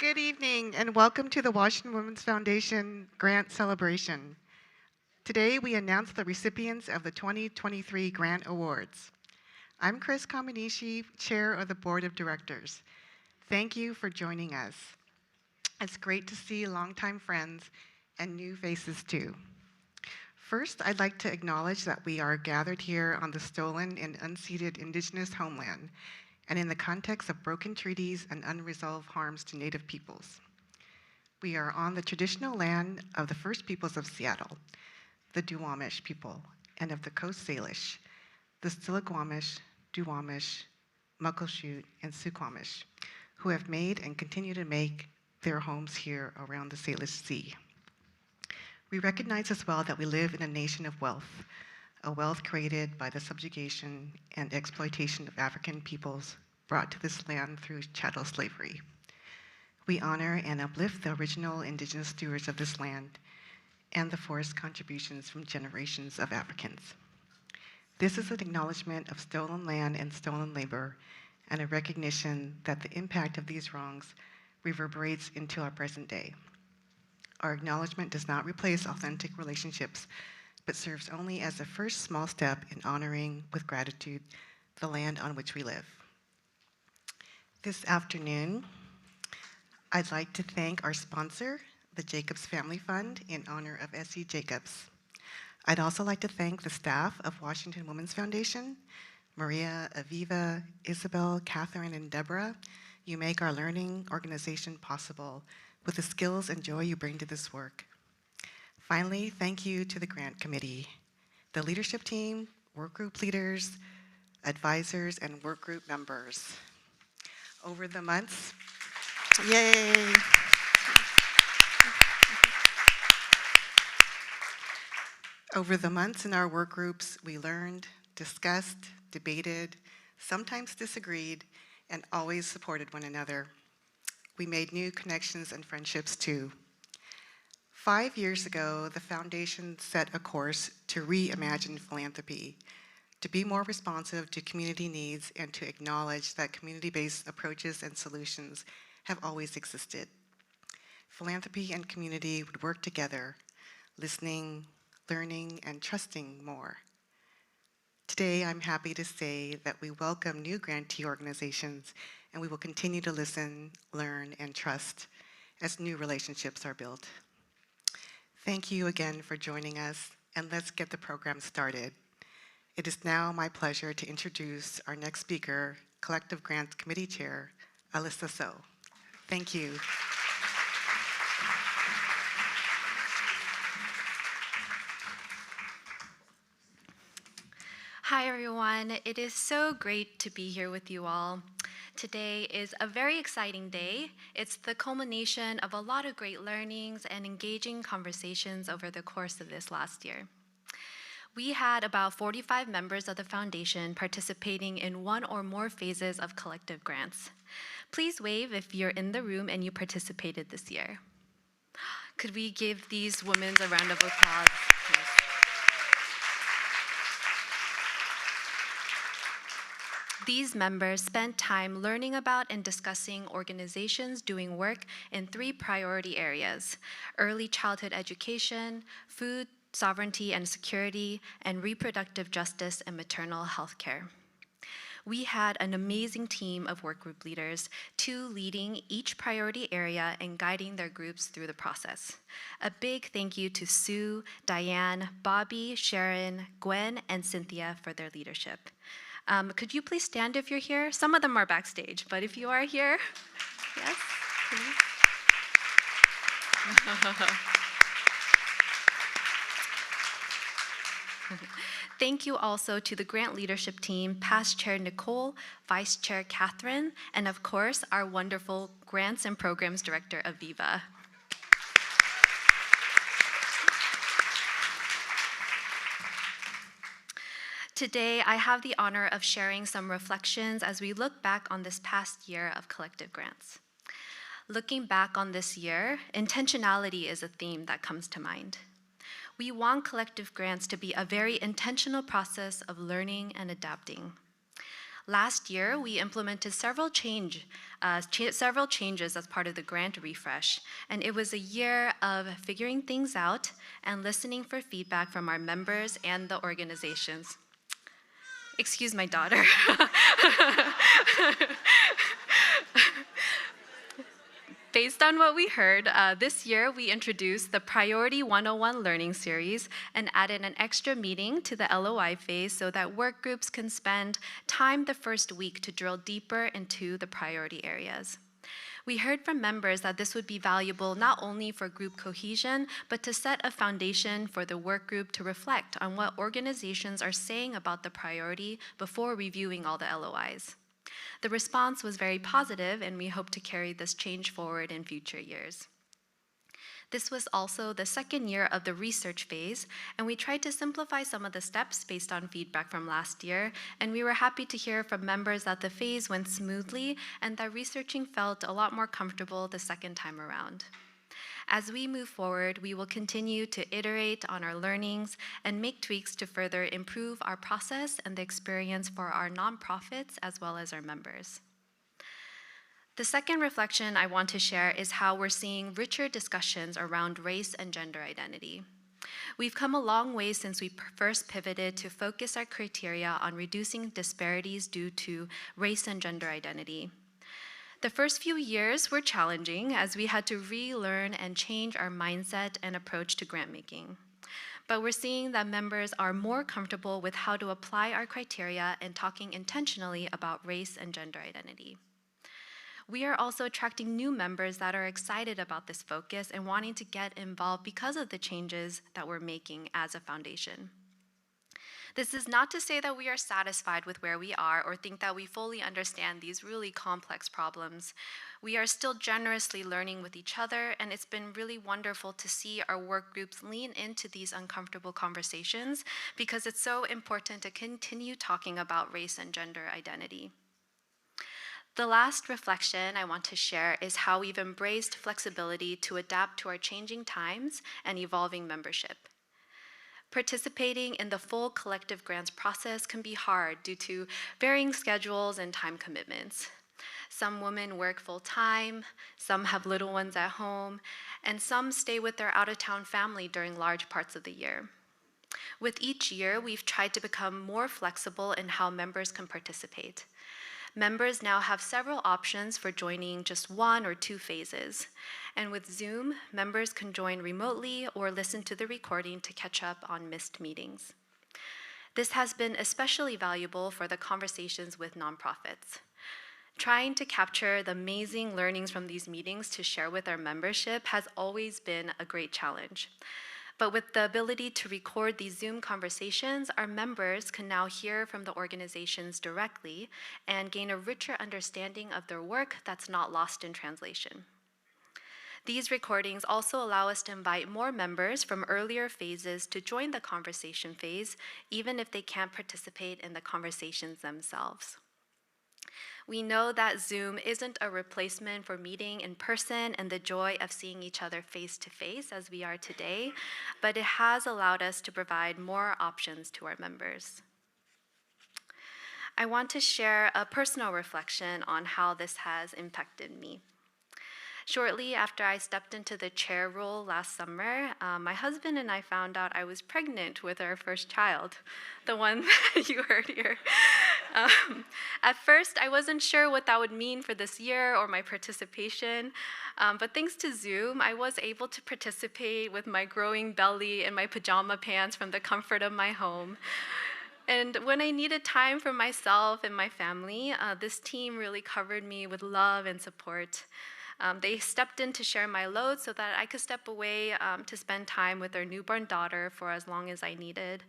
Good evening and welcome to the Washington Women's Foundation Grant Celebration. Today we announce the recipients of the 2023 Grant Awards. I'm Chris Kamanishi, Chair of the Board of Directors. Thank you for joining us. It's great to see longtime friends and new faces too. First, I'd like to acknowledge that we are gathered here on the stolen and unceded Indigenous homeland and in the context of broken treaties and unresolved harms to Native peoples. We are on the traditional land of the First Peoples of Seattle, the Duwamish people, and of the Coast Salish, the Stillaguamish, Duwamish, Muckleshoot, and Suquamish, who have made and continue to make their homes here around the Salish Sea. We recognize as well that we live in a nation of wealth, a wealth created by the subjugation and exploitation of African peoples brought to this land through chattel slavery. We honor and uplift the original indigenous stewards of this land and the forest contributions from generations of Africans. This is an acknowledgement of stolen land and stolen labor and a recognition that the impact of these wrongs reverberates into our present day. Our acknowledgement does not replace authentic relationships, but serves only as a first small step in honoring with gratitude the land on which we live. This afternoon, I'd like to thank our sponsor, the Jacobs Family Fund, in honor of S.E. Jacobs. I'd also like to thank the staff of Washington Women's Foundation, Maria, Aviva, Isabel, Catherine, and Deborah. You make our learning organization possible with the skills and joy you bring to this work. Finally, thank you to the Grant Committee, the leadership team, work group leaders, advisors, and work group members. Over the months, yay! Over the months in our work groups, we learned, discussed, debated, sometimes disagreed, and always supported one another. We made new connections and friendships too. 5 years ago, the foundation set a course to reimagine philanthropy, to be more responsive to community needs and to acknowledge that community-based approaches and solutions have always existed. Philanthropy and community would work together, listening, learning, and trusting more. Today, I'm happy to say that we welcome new grantee organizations, and we will continue to listen, learn, and trust as new relationships are built. Thank you again for joining us, and let's get the program started. It is now my pleasure to introduce our next speaker, Collective Grants Committee Chair, Alyssa So. Thank you. Hi everyone, it is so great to be here with you all. Today is a very exciting day. It's the culmination of a lot of great learnings and engaging conversations over the course of this last year. We had about 45 members of the foundation participating in one or more phases of collective grants. Please wave if you're in the room and you participated this year. Could we give these women a round of applause? These members spent time learning about and discussing organizations doing work in 3 priority areas: early childhood education, food sovereignty and security, and reproductive justice and maternal health care. We had an amazing team of work group leaders, 2 leading each priority area and guiding their groups through the process. A big thank you to Sue, Diane, Bobby, Sharon, Gwen, and Cynthia for their leadership. Could you please stand if you're here? Some of them are backstage, but if you are here, yes, please. Thank you also to the grant leadership team, Past Chair Nicole, Vice Chair Catherine, and of course, our wonderful Grants and Programs Director, Aviva. Today, I have the honor of sharing some reflections as we look back on this past year of collective grants. Looking back on this year, intentionality is a theme that comes to mind. We want collective grants to be a very intentional process of learning and adapting. Last year, we implemented several changes as part of the grant refresh, and it was a year of figuring things out and listening for feedback from our members and the organizations. Excuse my daughter. Based on what we heard, this year we introduced the Priority 101 Learning Series and added an extra meeting to the LOI phase so that work groups can spend time the first week to drill deeper into the priority areas. We heard from members that this would be valuable not only for group cohesion, but to set a foundation for the work group to reflect on what organizations are saying about the priority before reviewing all the LOIs. The response was very positive, and we hope to carry this change forward in future years. This was also the second year of the research phase, and we tried to simplify some of the steps based on feedback from last year, and we were happy to hear from members that the phase went smoothly and that researching felt a lot more comfortable the second time around. As we move forward, we will continue to iterate on our learnings and make tweaks to further improve our process and the experience for our nonprofits as well as our members. The second reflection I want to share is how we're seeing richer discussions around race and gender identity. We've come a long way since we first pivoted to focus our criteria on reducing disparities due to race and gender identity. The first few years were challenging as we had to relearn and change our mindset and approach to grant making. But we're seeing that members are more comfortable with how to apply our criteria and talking intentionally about race and gender identity. We are also attracting new members that are excited about this focus and wanting to get involved because of the changes that we're making as a foundation. This is not to say that we are satisfied with where we are or think that we fully understand these really complex problems. We are still generously learning with each other, and it's been really wonderful to see our work groups lean into these uncomfortable conversations because it's so important to continue talking about race and gender identity. The last reflection I want to share is how we've embraced flexibility to adapt to our changing times and evolving membership. Participating in the full collective grants process can be hard due to varying schedules and time commitments. Some women work full-time, some have little ones at home, and some stay with their out-of-town family during large parts of the year. With each year, we've tried to become more flexible in how members can participate. Members now have several options for joining just one or two phases. And with Zoom, members can join remotely or listen to the recording to catch up on missed meetings. This has been especially valuable for the conversations with nonprofits. Trying to capture the amazing learnings from these meetings to share with our membership has always been a great challenge. But with the ability to record these Zoom conversations, our members can now hear from the organizations directly and gain a richer understanding of their work that's not lost in translation. These recordings also allow us to invite more members from earlier phases to join the conversation phase, even if they can't participate in the conversations themselves. We know that Zoom isn't a replacement for meeting in person and the joy of seeing each other face to face as we are today, but it has allowed us to provide more options to our members. I want to share a personal reflection on how this has impacted me. Shortly after I stepped into the chair role last summer, my husband and I found out I was pregnant with our first child, the one that you heard here. At first, I wasn't sure what that would mean for this year or my participation, but thanks to Zoom, I was able to participate with my growing belly and my pajama pants from the comfort of my home. And when I needed time for myself and my family, this team really covered me with love and support. They stepped in to share my load so that I could step away to spend time with our newborn daughter for as long as I needed.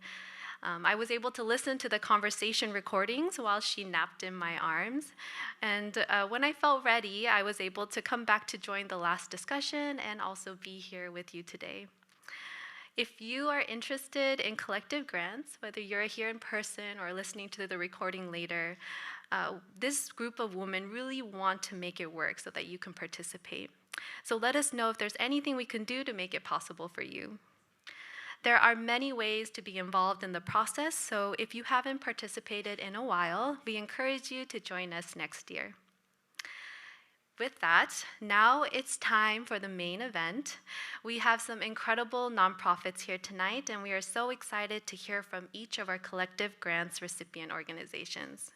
I was able to listen to the conversation recordings while she napped in my arms. And when I felt ready, I was able to come back to join the last discussion and also be here with you today. If you are interested in collective grants, whether you're here in person or listening to the recording later, this group of women really want to make it work so that you can participate. So let us know if there's anything we can do to make it possible for you. There are many ways to be involved in the process, so if you haven't participated in a while, we encourage you to join us next year. With that, now it's time for the main event. We have some incredible nonprofits here tonight, and we are so excited to hear from each of our collective grants recipient organizations.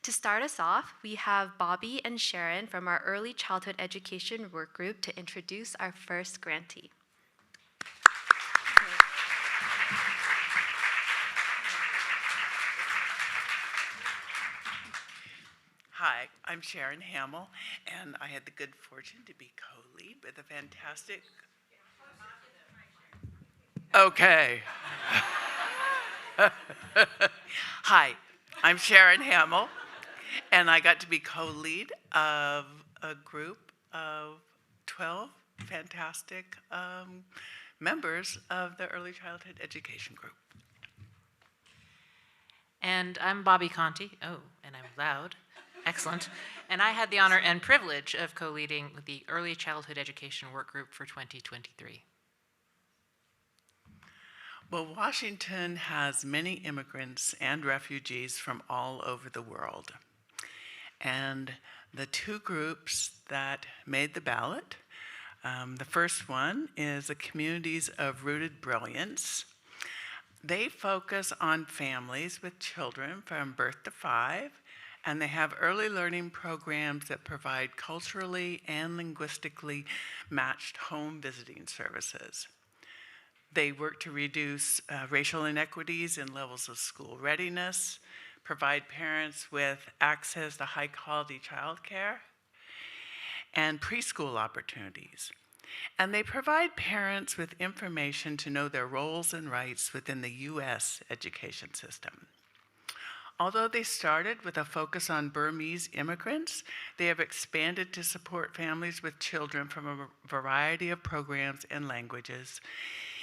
To start us off, we have Bobby and Sharon from our Early Childhood Education Work Group to introduce our first grantee. Hi, I'm Sharon Hamill, and I had the good fortune to be co-lead with a fantastic... Okay. Hi, I'm Sharon Hamill, and I got to be co-lead of a group of 12 fantastic members of the Early Childhood Education Group. And I'm Bobby Conti. Oh, and I'm loud. Excellent. And I had the honor and privilege of co-leading the Early Childhood Education Work Group for 2023. Well, Washington has many immigrants and refugees from all over the world. And the two groups that made the ballot, the first one is the Communities of Rooted Brilliance. They focus on families with children from birth to 5, and they have early learning programs that provide culturally and linguistically matched home visiting services. They work to reduce racial inequities in levels of school readiness, provide parents with access to high-quality childcare, and preschool opportunities. And they provide parents with information to know their roles and rights within the U.S. education system. Although they started with a focus on Burmese immigrants, they have expanded to support families with children from a variety of programs and languages,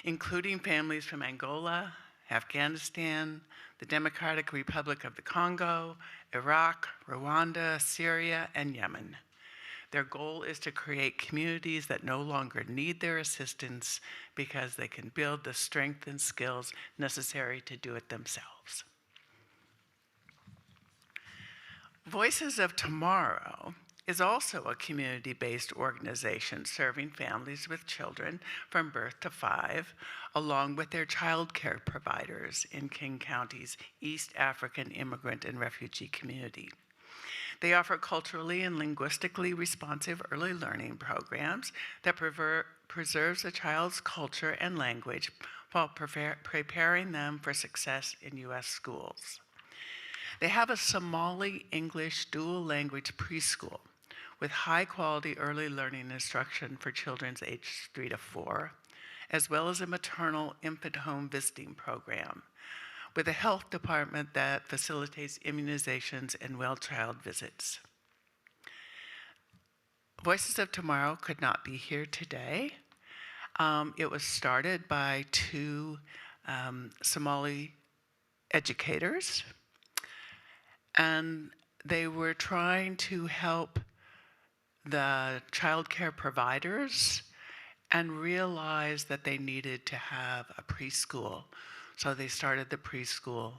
including families from Angola, Afghanistan, the Democratic Republic of the Congo, Iraq, Rwanda, Syria, and Yemen. Their goal is to create communities that no longer need their assistance because they can build the strength and skills necessary to do it themselves. Voices of Tomorrow is also a community-based organization serving families with children from birth to 5, along with their child care providers in King County's East African immigrant and refugee community. They offer culturally and linguistically responsive early learning programs that preserves a child's culture and language while preparing them for success in U.S. schools. They have a Somali English dual language preschool with high quality early learning instruction for children aged 3 to 4, as well as a maternal infant home visiting program with a health department that facilitates immunizations and well child visits. Voices of Tomorrow could not be here today. It was started by 2 Somali educators, and they were trying to help the child care providers and realized that they needed to have a preschool. So they started the preschool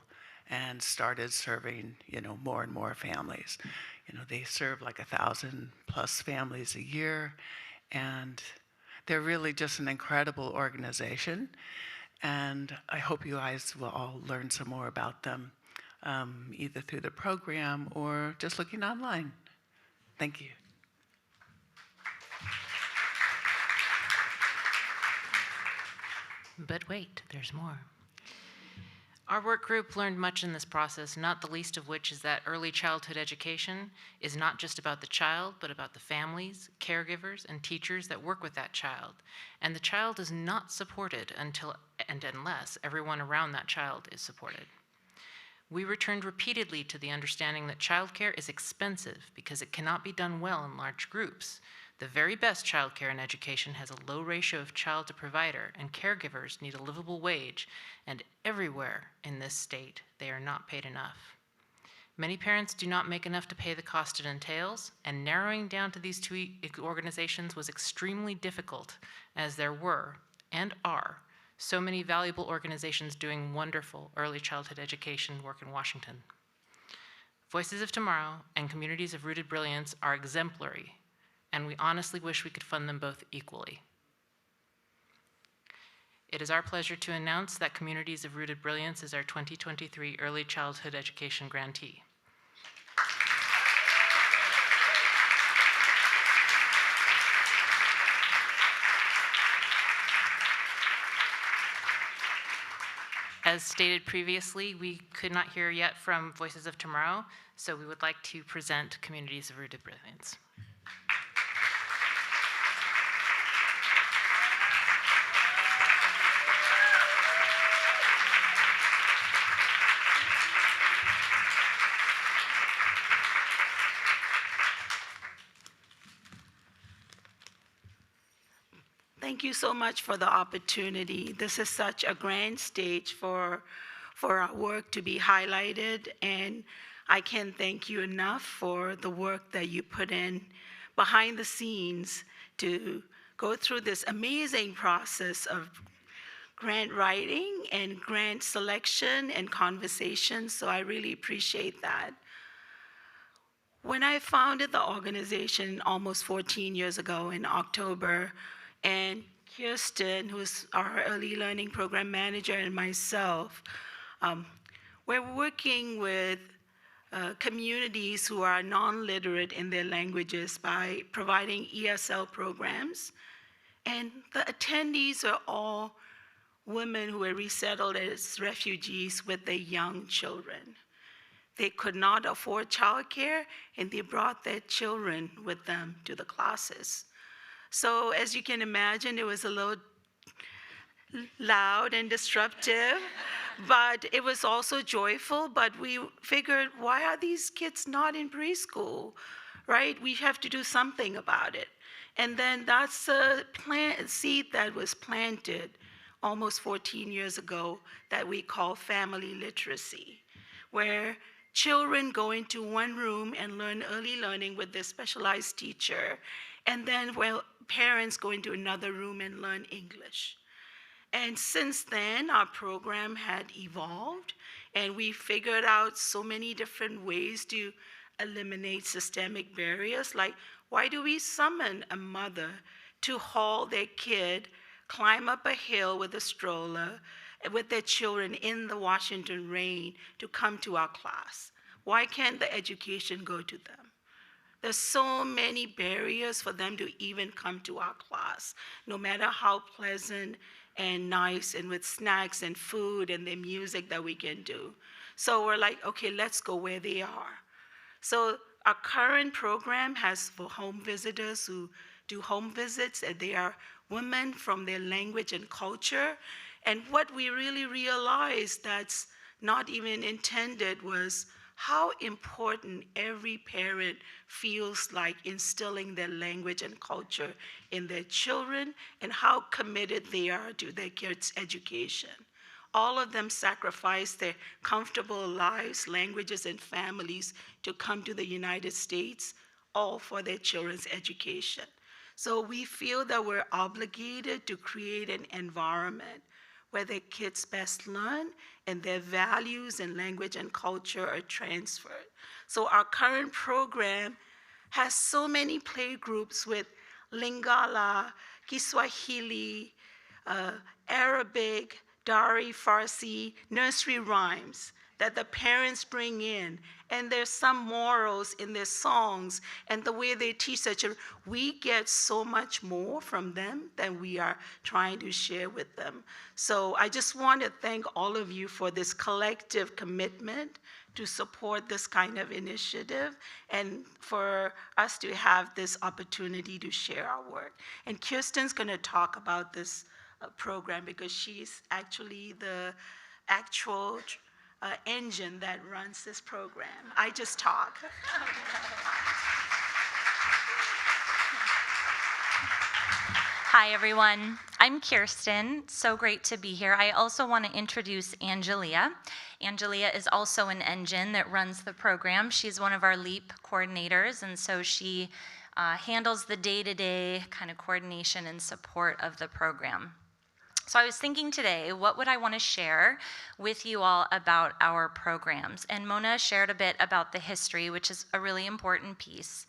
and started serving, more and more families. They serve like 1,000 plus families a year, and they're really just an incredible organization. And I hope you guys will all learn some more about them, either through the program or just looking online. Thank you. But wait, there's more. Our work group learned much in this process, not the least of which is that early childhood education is not just about the child, but about the families, caregivers, and teachers that work with that child. And the child is not supported until and unless everyone around that child is supported. We returned repeatedly to the understanding that childcare is expensive because it cannot be done well in large groups. The very best childcare and education has a low ratio of child to provider, and caregivers need a livable wage, and everywhere in this state, they are not paid enough. Many parents do not make enough to pay the cost it entails, and narrowing down to these 2 organizations was extremely difficult, as there were, and are, So many valuable organizations doing wonderful early childhood education work in Washington. Voices of Tomorrow and Communities of Rooted Brilliance are exemplary, and we honestly wish we could fund them both equally. It is our pleasure to announce that Communities of Rooted Brilliance is our 2023 Early Childhood Education grantee. As stated previously, we could not hear yet from Voices of Tomorrow, so we would like to present Communities of Rooted Brilliance. Thank you so much for the opportunity. This is such a grand stage for our work to be highlighted, and I can't thank you enough for the work that you put in behind the scenes to go through this amazing process of grant writing and grant selection and conversation, so I really appreciate that. When I founded the organization almost 14 years ago in October, and Kirsten, who's our early learning program manager, and myself, we're working with communities who are non-literate in their languages by providing ESL programs. And the attendees are all women who were resettled as refugees with their young children. They could not afford childcare, and they brought their children with them to the classes. So as you can imagine, it was a little loud and disruptive, but it was also joyful. But we figured, why are these kids not in preschool, right? We have to do something about it. And then that's a seed that was planted almost 14 years ago that we call family literacy, where children go into one room and learn early learning with their specialized teacher, and then parents go into another room and learn English. And since then, our program had evolved, and we figured out so many different ways to eliminate systemic barriers, like why do we summon a mother to haul their kid, climb up a hill with a stroller, with their children in the Washington rain to come to our class? Why can't the education go to them? There's so many barriers for them to even come to our class, no matter how pleasant and nice and with snacks and food and the music that we can do. So we're like, okay, let's go where they are. So our current program has for home visitors who do home visits, and they are women from their language and culture. And what we really realized that's not even intended was how important every parent feels like instilling their language and culture in their children, and how committed they are to their kids' education. All of them sacrifice their comfortable lives, languages, and families to come to the United States, all for their children's education. So we feel that we're obligated to create an environment where their kids best learn and their values and language and culture are transferred. So our current program has so many play groups with Lingala, Kiswahili, Arabic, Dari, Farsi, nursery rhymes that the parents bring in, and there's some morals in their songs and the way they teach their children. We get so much more from them than we are trying to share with them. So I just want to thank all of you for this collective commitment to support this kind of initiative and for us to have this opportunity to share our work. And Kirsten's going to talk about this program because she's actually the actual engine that runs this program. I just talk. Hi, everyone. I'm Kirsten. So great to be here. I also want to introduce Angelia. Angelia is also an engine that runs the program. She's one of our LEAP coordinators, and so she handles the day-to-day kind of coordination and support of the program. So I was thinking today, what would I want to share with you all about our programs? And Mona shared a bit about the history, which is a really important piece.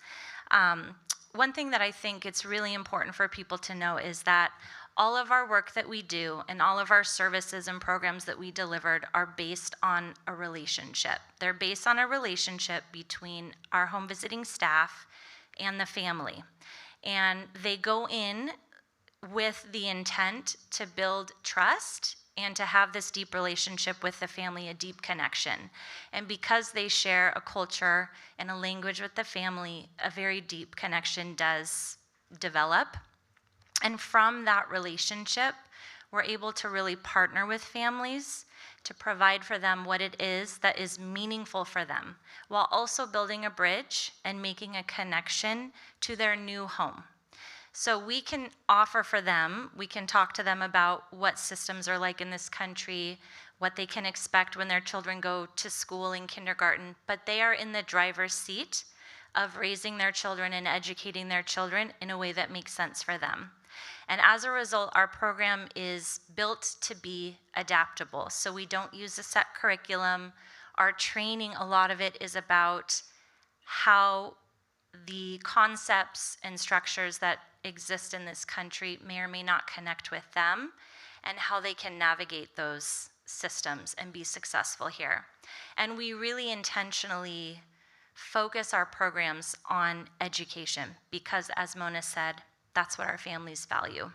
One thing that I think it's really important for people to know is that all of our work that we do and all of our services and programs that we delivered are based on a relationship. They're based on a relationship between our home visiting staff and the family. And they go in with the intent to build trust and to have this deep relationship with the family, a deep connection. And because they share a culture and a language with the family, a very deep connection does develop. And from that relationship, we're able to really partner with families to provide for them what it is that is meaningful for them, while also building a bridge and making a connection to their new home. So we can offer for them, we can talk to them about what systems are like in this country, what they can expect when their children go to school in kindergarten, but they are in the driver's seat of raising their children and educating their children in a way that makes sense for them. And as a result, our program is built to be adaptable. So we don't use a set curriculum. Our training, a lot of it is about how the concepts and structures that exist in this country may or may not connect with them, and how they can navigate those systems and be successful here. And we really intentionally focus our programs on education because, as Mona said, that's what our families value.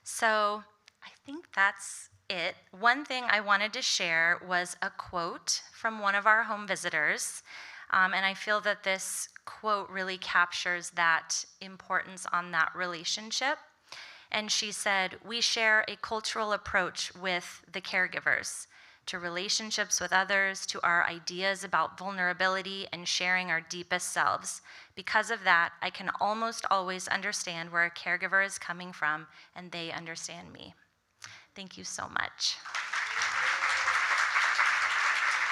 So I think that's it. One thing I wanted to share was a quote from one of our home visitors. And I feel that this quote really captures that importance on that relationship. And she said, "We share a cultural approach with the caregivers, to relationships with others, to our ideas about vulnerability and sharing our deepest selves. Because of that, I can almost always understand where a caregiver is coming from, and they understand me." Thank you so much.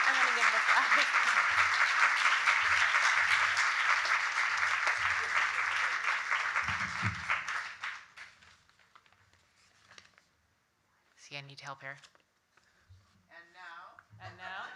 I'm gonna give this up. See, I need help here. And now?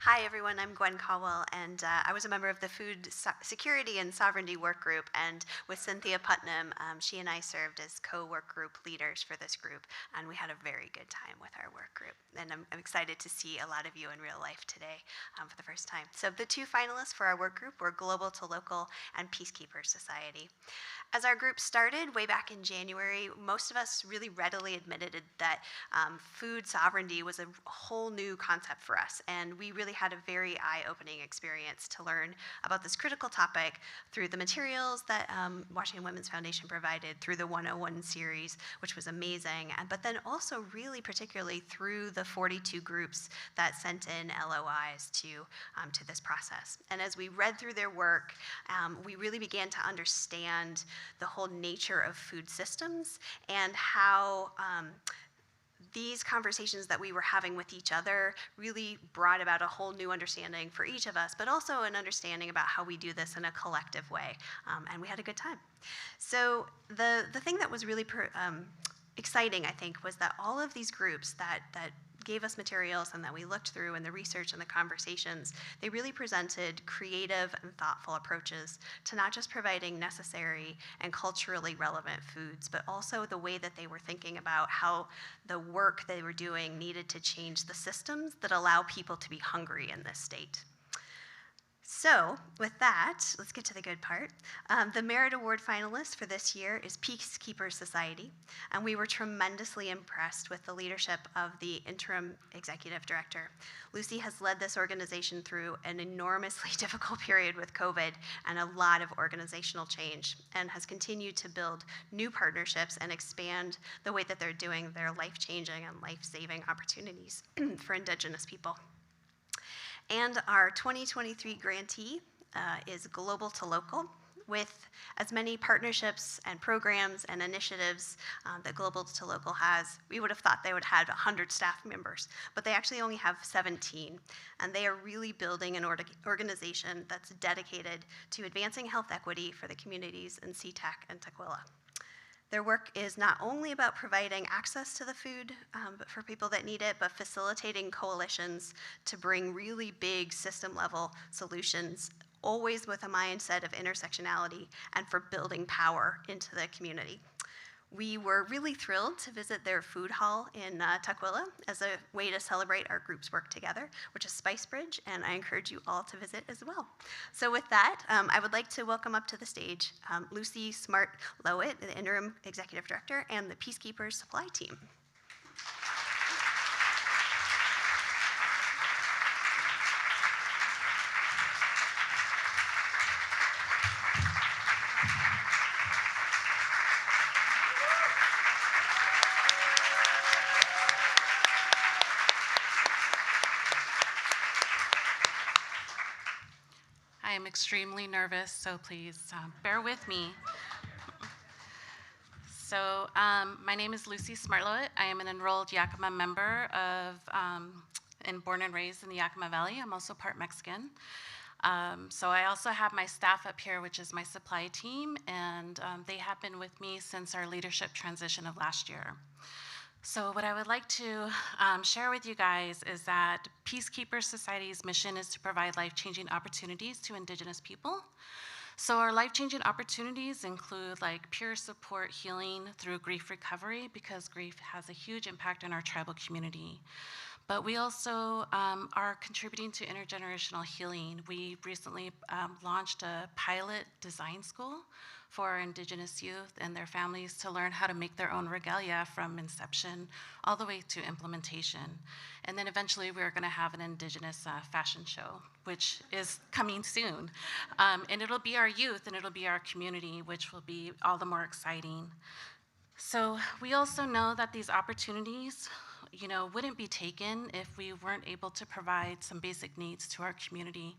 Hi everyone, I'm Gwen Caldwell, and I was a member of the Food Security and Sovereignty Work Group, and with Cynthia Putnam, she and I served as co-work group leaders for this group, and we had a very good time with our work group. And I'm excited to see a lot of you in real life today for the first time. So the two finalists for our work group were Global to Local and Peacekeepers Society. As our group started way back in January, most of us really readily admitted that food sovereignty was a whole new concept for us, and we really had a very eye-opening experience to learn about this critical topic through the materials that Washington Women's Foundation provided, through the 101 series, which was amazing, but then also really particularly through the 42 groups that sent in LOIs to this process. And as we read through their work, we really began to understand the whole nature of food systems and how these conversations that we were having with each other really brought about a whole new understanding for each of us, but also an understanding about how we do this in a collective way. And we had a good time. So the thing that was really exciting, I think, was that all of these groups that gave us materials and that we looked through in the research and the conversations, they really presented creative and thoughtful approaches to not just providing necessary and culturally relevant foods, but also the way that they were thinking about how the work they were doing needed to change the systems that allow people to be hungry in this state. So with that, let's get to the good part. The Merit Award finalist for this year is Peacekeepers Society, and we were tremendously impressed with the leadership of the interim executive director. Lucy has led this organization through an enormously difficult period with COVID and a lot of organizational change, and has continued to build new partnerships and expand the way that they're doing their life-changing and life-saving opportunities for Indigenous people. And our 2023 grantee is Global to Local, With as many partnerships and programs and initiatives that Global to Local has, we would have thought they would have 100 staff members, but they actually only have 17. And they are really building an organization that's dedicated to advancing health equity for the communities in SeaTac and Tukwila. Their work is not only about providing access to the food but for people that need it, but facilitating coalitions to bring really big system-level solutions, always with a mindset of intersectionality and for building power into the community. We were really thrilled to visit their food hall in Tukwila as a way to celebrate our group's work together, which is Spice Bridge, and I encourage you all to visit as well. So with that, I would like to welcome up to the stage Lucy Smart-Lowett, the Interim Executive Director, and the Peacekeepers Supply Team. I am extremely nervous, so please bear with me. So my name is Lucy Smart-Lowett. I am an enrolled Yakima member and born and raised in the Yakima Valley. I'm also part Mexican. So I also have my staff up here, which is my supply team, and they have been with me since our leadership transition of last year. So what I would like to share with you guys is that Peacekeeper Society's mission is to provide life-changing opportunities to Indigenous people. So our life-changing opportunities include like peer support healing through grief recovery, because grief has a huge impact on our tribal community. But we also are contributing to intergenerational healing. We recently launched a pilot design school for our Indigenous youth and their families to learn how to make their own regalia from inception all the way to implementation. And then eventually we're gonna have an Indigenous fashion show, which is coming soon. And it'll be our youth and it'll be our community, which will be all the more exciting. So we also know that these opportunities, wouldn't be taken if we weren't able to provide some basic needs to our community.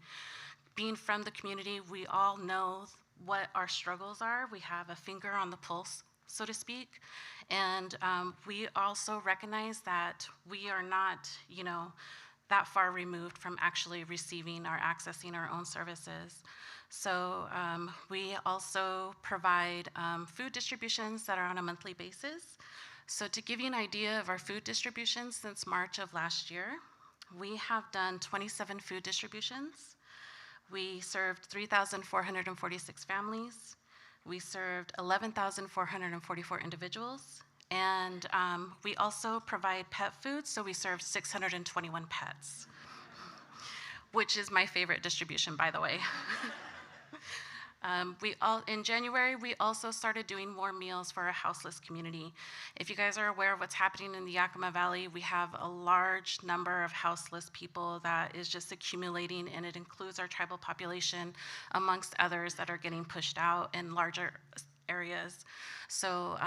Being from the community, we all know what our struggles are. We have a finger on the pulse, so to speak. And we also recognize that we are not, that far removed from actually receiving or accessing our own services. So we also provide food distributions that are on a monthly basis. So to give you an idea of our food distributions since March of last year, we have done 27 food distributions. We served 3,446 families. We served 11,444 individuals. And we also provide pet food, so we served 621 pets, which is my favorite distribution, by the way. In January, we also started doing more meals for our houseless community. If you guys are aware of what's happening in the Yakima Valley, we have a large number of houseless people that is just accumulating, and it includes our tribal population, amongst others that are getting pushed out in larger areas. So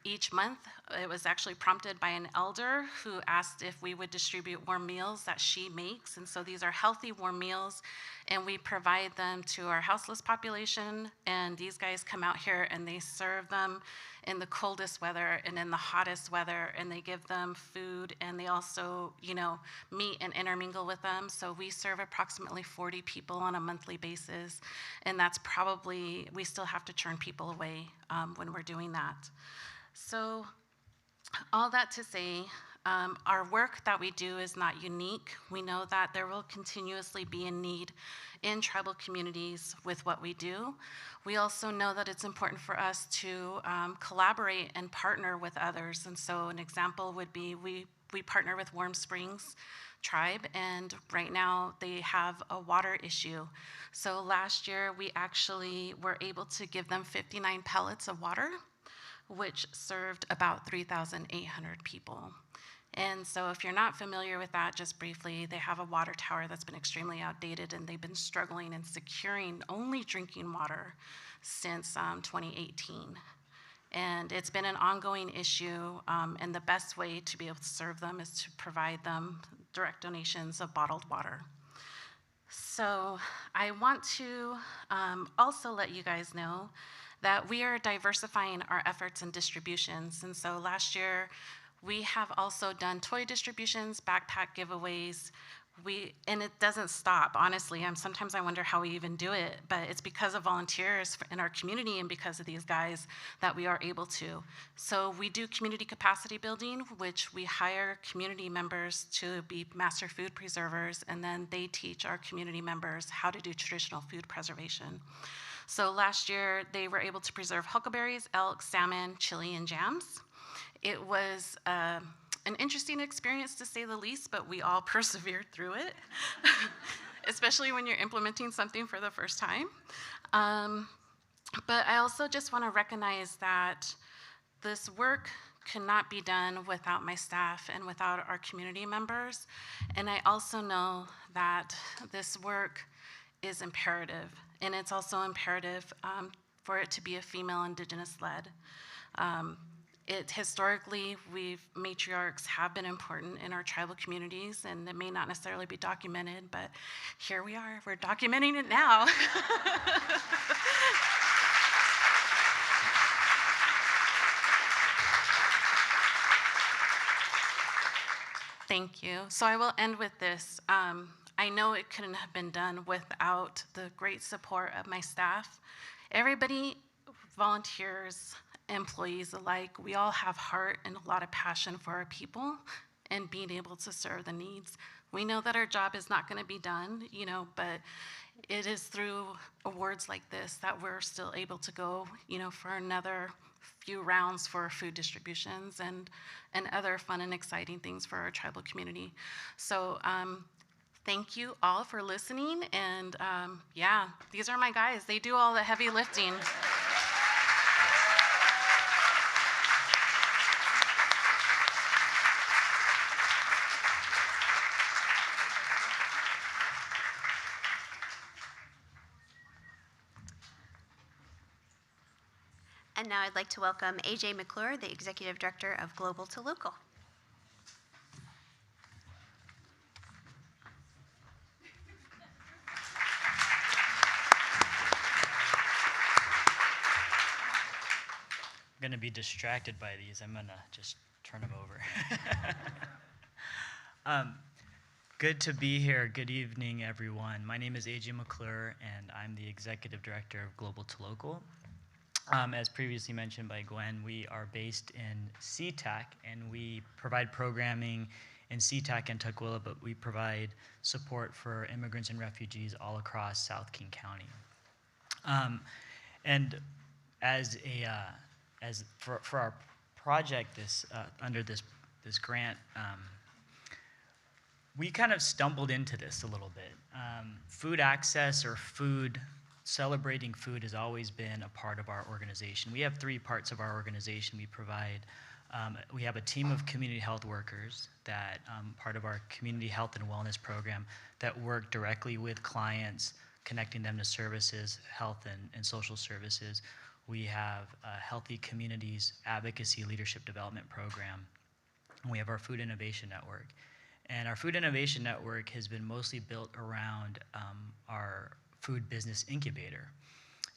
each month, it was actually prompted by an elder who asked if we would distribute warm meals that she makes. And so these are healthy, warm meals, and we provide them to our houseless population. And these guys come out here and they serve them in the coldest weather and in the hottest weather, and they give them food, and they also, meet and intermingle with them. So we serve approximately 40 people on a monthly basis, and that's probably, we still have to turn people away when we're doing that. So all that to say, our work that we do is not unique. We know that there will continuously be a need in tribal communities with what we do. We also know that it's important for us to collaborate and partner with others. And so an example would be we partner with Warm Springs Tribe, and right now they have a water issue. So last year we actually were able to give them 59 pellets of water, which served about 3,800 people. And so if you're not familiar with that, just briefly, they have a water tower that's been extremely outdated, and they've been struggling in securing only drinking water since 2018. And it's been an ongoing issue, and the best way to be able to serve them is to provide them direct donations of bottled water. So I want to also let you guys know that we are diversifying our efforts and distributions. And so last year, we have also done toy distributions, backpack giveaways. And it doesn't stop, honestly. Sometimes I wonder how we even do it, but it's because of volunteers in our community and because of these guys that we are able to. So we do community capacity building, which we hire community members to be master food preservers, and then they teach our community members how to do traditional food preservation. So last year, they were able to preserve huckleberries, elk, salmon, chili, and jams. It was an interesting experience, to say the least, but we all persevered through it, especially when you're implementing something for the first time. But I also just want to recognize that this work cannot be done without my staff and without our community members. And I also know that this work is imperative, and it's also imperative for it to be a female Indigenous-led. Historically, matriarchs have been important in our tribal communities, and it may not necessarily be documented, but here we are, we're documenting it now. Thank you. So I will end with this. I know it couldn't have been done without the great support of my staff. Everybody, volunteers, employees alike, we all have heart and a lot of passion for our people and being able to serve the needs. We know that our job is not going to be done, but it is through awards like this that we're still able to go, for another few rounds for food distributions and other fun and exciting things for our tribal community. So thank you all for listening, and yeah, these are my guys. They do all the heavy lifting. And now I'd like to welcome AJ McClure, the Executive Director of Global to Local. I'm going to be distracted by these. I'm going to just turn them over. Good to be here. Good evening, everyone. My name is AJ McClure, and I'm the Executive Director of Global to Local. As previously mentioned by Gwen, we are based in SeaTac, and we provide programming in SeaTac and Tukwila, but we provide support for immigrants and refugees all across South King County. And for our project, under this grant, we kind of stumbled into this a little bit. Food access or celebrating food has always been a part of our organization. We have 3 parts of our organization. We have a team of community health workers that part of our community health and wellness program that work directly with clients, connecting them to services, health and social services. We have a Healthy Communities Advocacy Leadership Development Program. And we have our Food Innovation Network. And our Food Innovation Network has been mostly built around our food business incubator.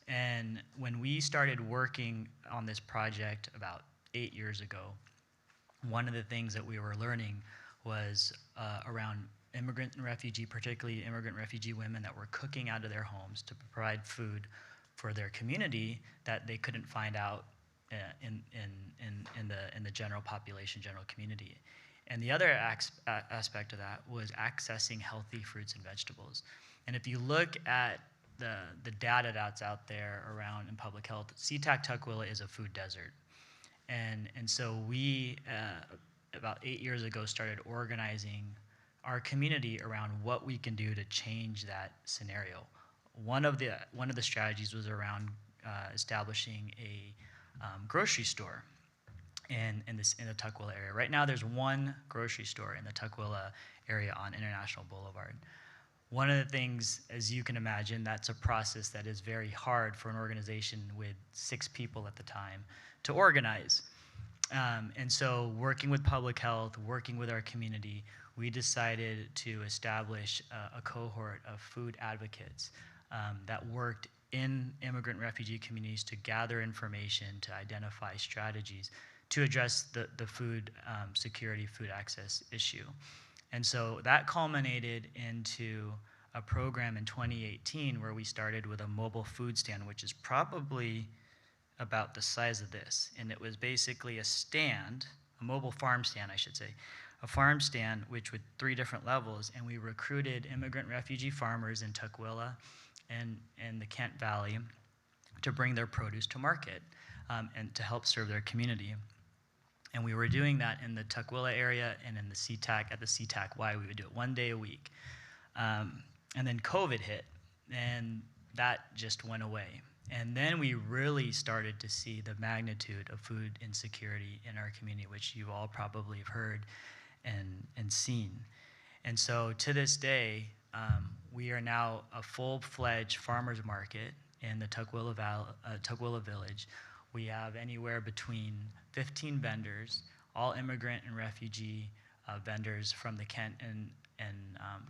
And when we started working on this project about 8 years ago, one of the things that we were learning was around immigrant and refugee, particularly immigrant refugee women that were cooking out of their homes to provide food for their community that they couldn't find out in the general population, general community. And the other aspect of that was accessing healthy fruits and vegetables. And if you look at the data that's out there around in public health, SeaTac Tukwila is a food desert. And so we, about 8 years ago, started organizing our community around what we can do to change that scenario. One of the strategies was around establishing a grocery store in the Tukwila area. Right now, there's one grocery store in the Tukwila area on International Boulevard. One of the things, as you can imagine, that's a process that is very hard for an organization with 6 people at the time to organize. And so working with public health, working with our community, we decided to establish a cohort of food advocates that worked in immigrant refugee communities to gather information, to identify strategies, to address the food security, food access issue. And so that culminated into a program in 2018 where we started with a mobile food stand, which is probably about the size of this. And it was basically a stand, a mobile farm stand, I should say, a farm stand which with 3 different levels, and we recruited immigrant refugee farmers in Tukwila and the Kent Valley to bring their produce to market and to help serve their community. And we were doing that in the Tukwila area and in the SeaTac, at the SeaTac-Y, we would do it 1 day a week. And then COVID hit, and that just went away. And then we really started to see the magnitude of food insecurity in our community, which you all probably have heard and seen. And so to this day, we are now a full-fledged farmers market in the Tukwila Village. We have anywhere between 15 vendors, all immigrant and refugee vendors from the Kent and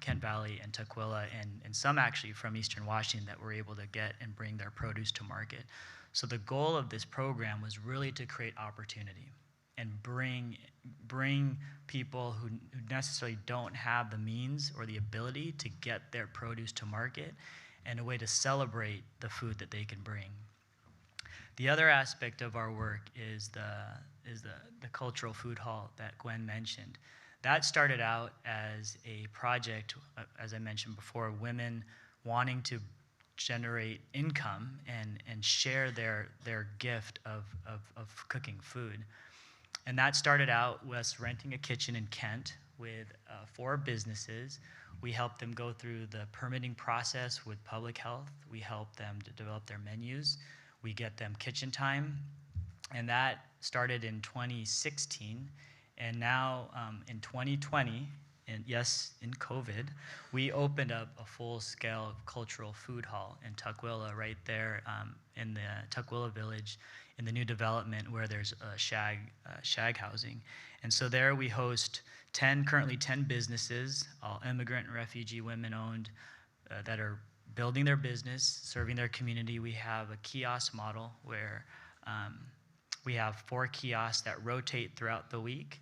Kent Valley and Tukwila, and some actually from Eastern Washington that were able to get and bring their produce to market. So the goal of this program was really to create opportunity and bring people who necessarily don't have the means or the ability to get their produce to market, and a way to celebrate the food that they can bring. The other aspect of our work is the cultural food hall that Gwen mentioned. That started out as a project, as I mentioned before, women wanting to generate income and share their gift of cooking food. And that started out with us renting a kitchen in Kent with 4 businesses. We helped them go through the permitting process with public health. We helped them to develop their menus. We get them kitchen time. And that started in 2016. And now in 2020, and yes, in COVID, we opened up a full-scale cultural food hall in Tukwila, right there in the Tukwila Village, in the new development where there's a shag housing. And so there we host currently 10 businesses, all immigrant and refugee women-owned, that are building their business, serving their community. We have a kiosk model where we have 4 kiosks that rotate throughout the week.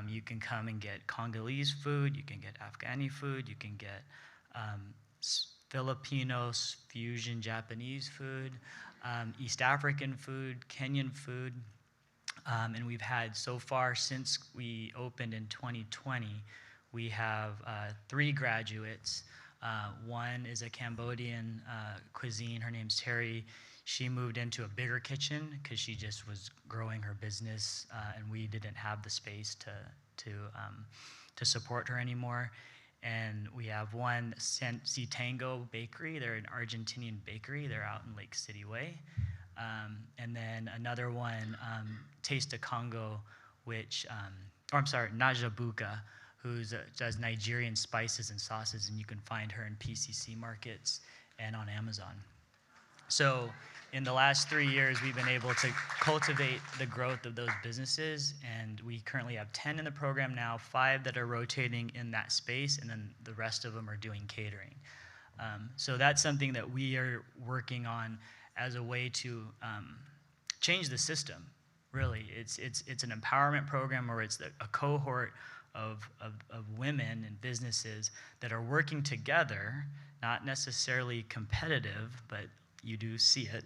You can come and get Congolese food, you can get Afghani food, you can get Filipino fusion Japanese food, East African food, Kenyan food. And we've had so far since we opened in 2020, we have 3 graduates. One is a Cambodian cuisine, her name's Terry. She moved into a bigger kitchen because she just was growing her business, and we didn't have the space to support her anymore. And we have one, Si Tango Bakery. They're an Argentinian bakery. They're out in Lake City Way. And then another one, Taste of Congo, Najabuka, who does Nigerian spices and sauces, and you can find her in PCC markets and on Amazon. So in the last 3 years, we've been able to cultivate the growth of those businesses, and we currently have 10 in the program now, 5 that are rotating in that space, and then the rest of them are doing catering. So that's something that we are working on as a way to change the system, really. It's an empowerment program where it's a cohort of women and businesses that are working together, not necessarily competitive, but you do see it.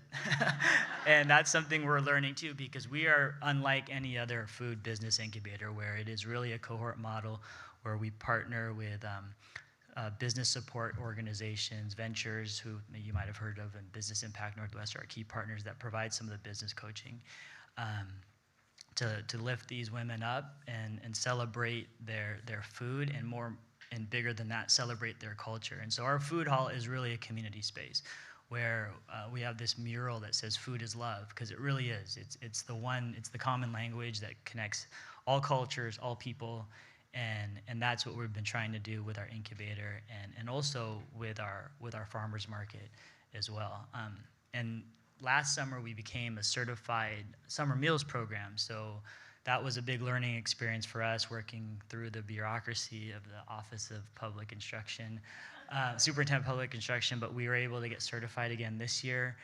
And that's something we're learning too, because we are unlike any other food business incubator, where it is really a cohort model where we partner with business support organizations, ventures, who you might have heard of, and Business Impact Northwest are our key partners that provide some of the business coaching to lift these women up and celebrate their food, and bigger than that, celebrate their culture. And so our food hall is really a community space where we have this mural that says "Food is love," because it really is. It's the common language that connects all cultures, all people, and that's what we've been trying to do with our incubator and also with our farmers market as well. And last summer we became a certified summer meals program. So that was a big learning experience for us, working through the bureaucracy of the Office of Public Instruction, Superintendent of Public Instruction, but we were able to get certified again this year.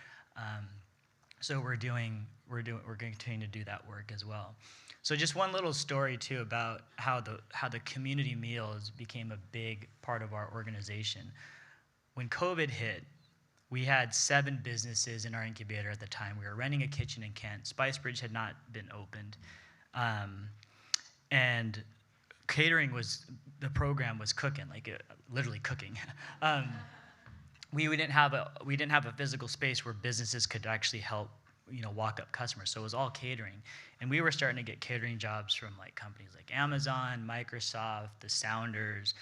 So we're continuing to do that work as well. So just one little story too about how the community meals became a big part of our organization. When COVID hit, we had 7 businesses in our incubator at the time. We were renting a kitchen in Kent. Spicebridge had not been opened. And catering the program was cooking, literally cooking. We didn't have a physical space where businesses could actually help, walk up customers. So it was all catering. And we were starting to get catering jobs from companies like Amazon, Microsoft, the Sounders.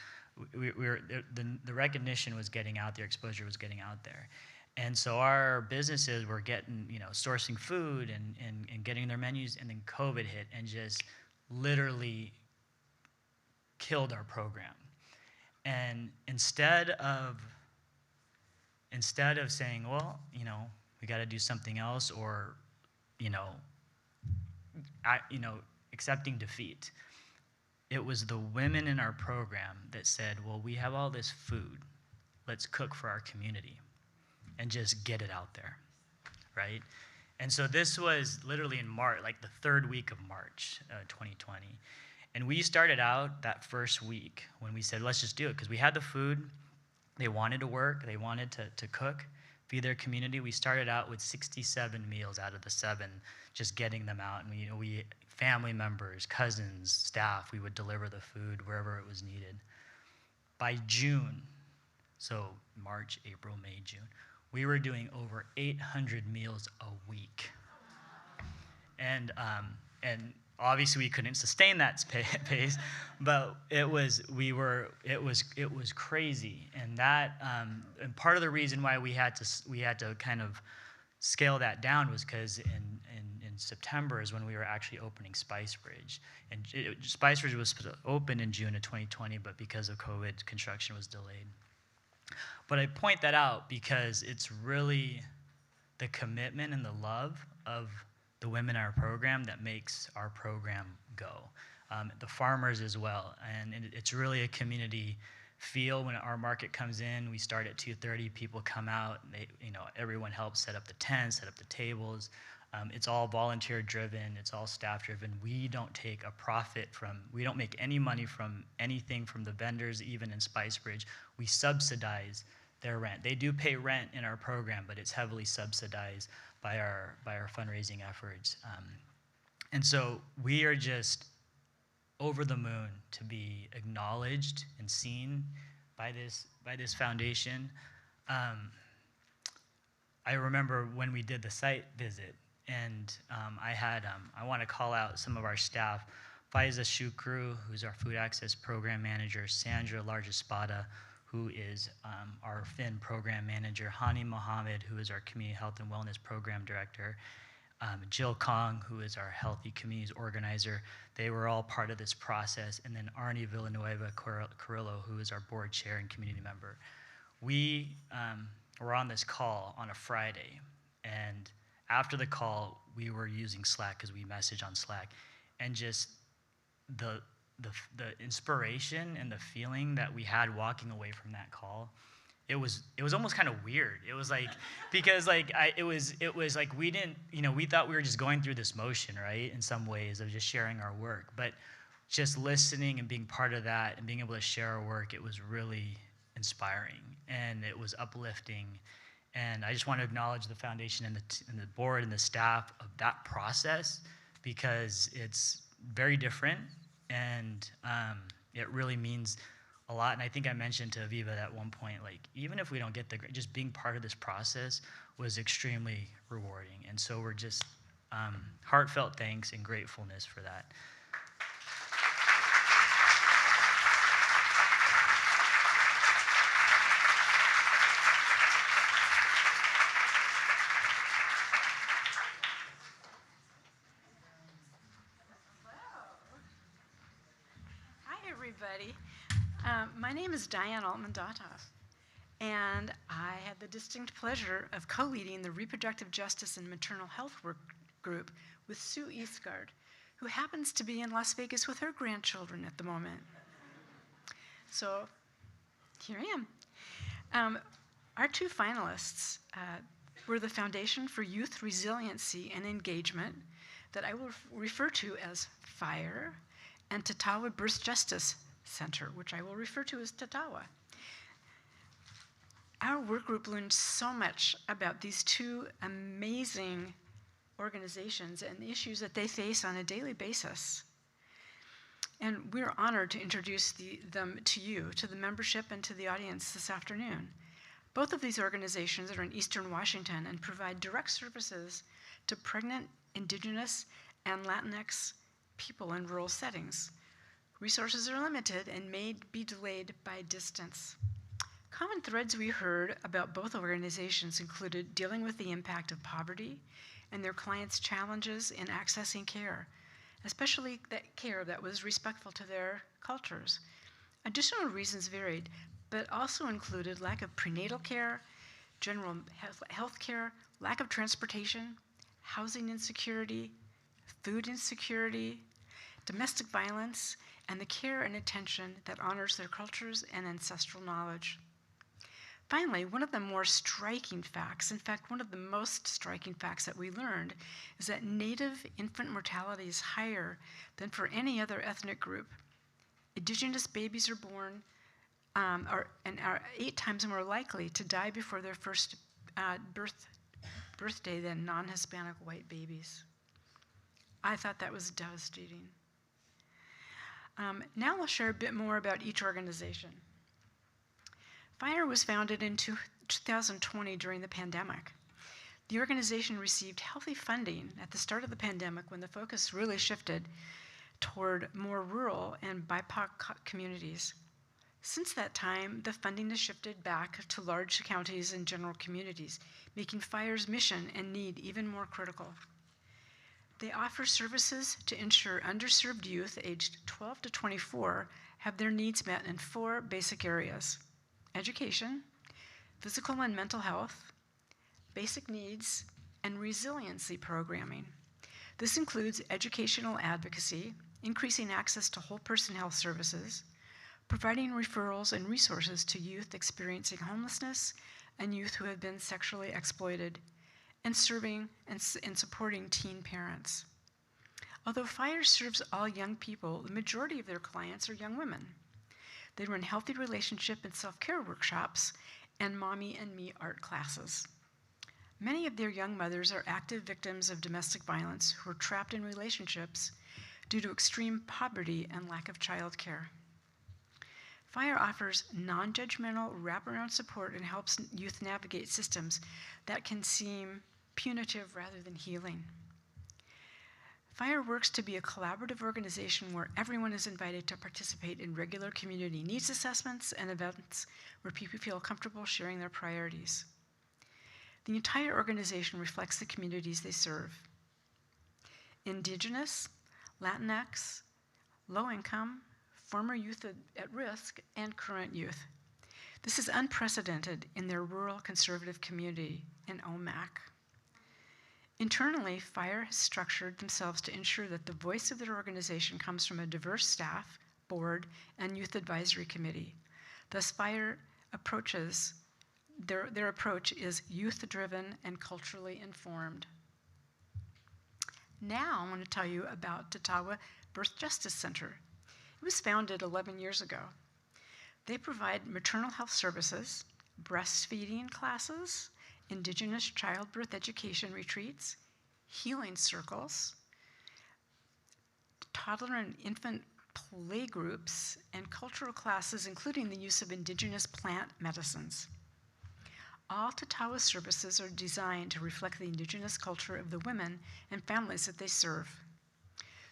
The recognition was getting out there, exposure was getting out there. And so our businesses were getting, sourcing food and getting their menus, and then COVID hit and just literally killed our program. And instead of saying, well, we got to do something else, or, accepting defeat, it was the women in our program that said, well, we have all this food, let's cook for our community and just get it out there, right? And so this was literally in March, the 3rd week of March, 2020. And we started out that first week when we said, let's just do it, because we had the food, they wanted to work, they wanted to cook, feed their community. We started out with 67 meals out of the 7, just getting them out. And we family members, cousins, staff, we would deliver the food wherever it was needed. By June, so March, April, May, June, we were doing over 800 meals a week. And obviously we couldn't sustain that pace, but it was crazy. And that and part of the reason why we had to kind of scale that down was because in September is when we were actually opening Spicebridge. And Spicebridge was supposed to open in June of 2020, but because of COVID, construction was delayed. But I point that out because it's really the commitment and the love of the women in our program that makes our program go. The farmers as well. And it's really a community feel. When our market comes in, we start at 2:30, people come out, everyone helps set up the tents, set up the tables. It's all volunteer driven, it's all staff driven. We don't take a profit we don't make any money from anything from the vendors, even in Spicebridge. We subsidize their rent. They do pay rent in our program, but it's heavily subsidized by our fundraising efforts. And so we are just over the moon to be acknowledged and seen by this foundation. I remember when we did the site visit, and I want to call out some of our staff: Faiza Shukru, who's our food access program manager; Sandra Largespada, who is our FIN program manager; Hani Mohammed, who is our community health and wellness program director; Jill Kong, who is our healthy communities organizer. They were all part of this process. And then Arnie Villanueva Carrillo, who is our board chair and community member. We were on this call on a Friday, and after the call, we were using Slack because we message on Slack, and just the inspiration and the feeling that we had walking away from that call, it was almost kind of weird. It was because it was like we didn't, we thought we were just going through this motion, right, in some ways of just sharing our work, but just listening and being part of that and being able to share our work, it was really inspiring and it was uplifting. And I just want to acknowledge the foundation and the board and the staff of that process, because it's very different, and it really means a lot. And I think I mentioned to Aviva at one point, even if we don't get just being part of this process was extremely rewarding. And so we're just heartfelt thanks and gratefulness for that. Everybody. My name is Diane Altman-Dothoff, and I had the distinct pleasure of co-leading the Reproductive Justice and Maternal Health Work Group with Sue Eastgard, who happens to be in Las Vegas with her grandchildren at the moment. So here I am. Our two finalists were the Foundation for Youth Resiliency and Engagement, that I will refer to as FIRE, and Tatawa Birth Justice Center, which I will refer to as Tatawa. Our work group learned so much about these two amazing organizations and the issues that they face on a daily basis. And we're honored to introduce them to you, to the membership, and to the audience this afternoon. Both of these organizations are in Eastern Washington and provide direct services to pregnant, Indigenous, and Latinx people in rural settings. Resources are limited and may be delayed by distance. Common threads we heard about both organizations included dealing with the impact of poverty and their clients' challenges in accessing care, especially that care that was respectful to their cultures. Additional reasons varied, but also included lack of prenatal care, general health care, lack of transportation, housing insecurity, food insecurity, domestic violence, and the care and attention that honors their cultures and ancestral knowledge. Finally, one of the more striking facts, in fact, one of the most striking facts that we learned, is that Native infant mortality is higher than for any other ethnic group. Indigenous babies are born and are 8 times more likely to die before their first birthday than non-Hispanic white babies. I thought that was devastating. Now I'll share a bit more about each organization. FIRE was founded in 2020 during the pandemic. The organization received healthy funding at the start of the pandemic when the focus really shifted toward more rural and BIPOC communities. Since that time, the funding has shifted back to large counties and general communities, making FIRE's mission and need even more critical. They offer services to ensure underserved youth aged 12 to 24 have their needs met in 4 basic areas: education, physical and mental health, basic needs, and resiliency programming. This includes educational advocacy, increasing access to whole person health services, providing referrals and resources to youth experiencing homelessness and youth who have been sexually exploited, and serving and supporting teen parents. Although FIRE serves all young people, the majority of their clients are young women. They run healthy relationship and self-care workshops and Mommy and Me art classes. Many of their young mothers are active victims of domestic violence who are trapped in relationships due to extreme poverty and lack of childcare. FIRE offers non-judgmental wraparound support and helps youth navigate systems that can seem punitive rather than healing. FIRE works to be a collaborative organization where everyone is invited to participate in regular community needs assessments and events where people feel comfortable sharing their priorities. The entire organization reflects the communities they serve: Indigenous, Latinx, low income, former youth at risk, and current youth. This is unprecedented in their rural conservative community in OMAC. Internally, FIRE has structured themselves to ensure that the voice of their organization comes from a diverse staff, board, and youth advisory committee. Thus, FIRE approaches, their approach is youth-driven and culturally informed. Now I want to tell you about Tatawa Birth Justice Center. It was founded 11 years ago. They provide maternal health services, breastfeeding classes, Indigenous childbirth education retreats, healing circles, toddler and infant play groups, and cultural classes, including the use of Indigenous plant medicines. All Tatawa services are designed to reflect the Indigenous culture of the women and families that they serve.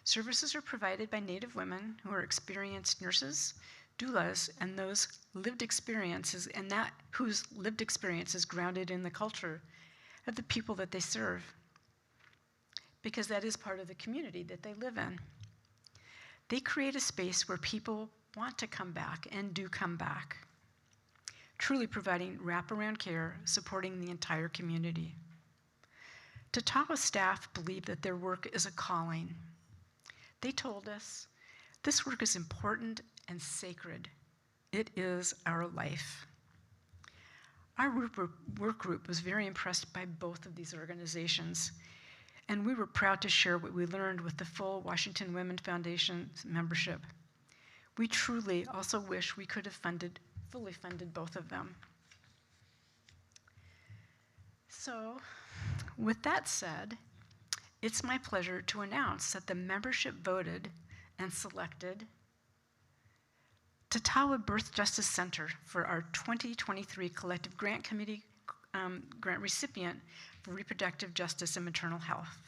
Services are provided by Native women who are experienced nurses, doulas, and those lived experiences, and whose lived experience is grounded in the culture of the people that they serve, because that is part of the community that they live in. They create a space where people want to come back and do come back, truly providing wraparound care, supporting the entire community. Tatawa staff believe that their work is a calling. They told us, "This work is important and sacred. It is our life." Our work group was very impressed by both of these organizations, and we were proud to share what we learned with the full Washington Women's Foundation membership. We truly also wish we could have fully funded both of them. So, with that said, it's my pleasure to announce that the membership voted and selected Tatawa Birth Justice Center for our 2023 Collective Grant Committee grant recipient for reproductive justice and maternal health.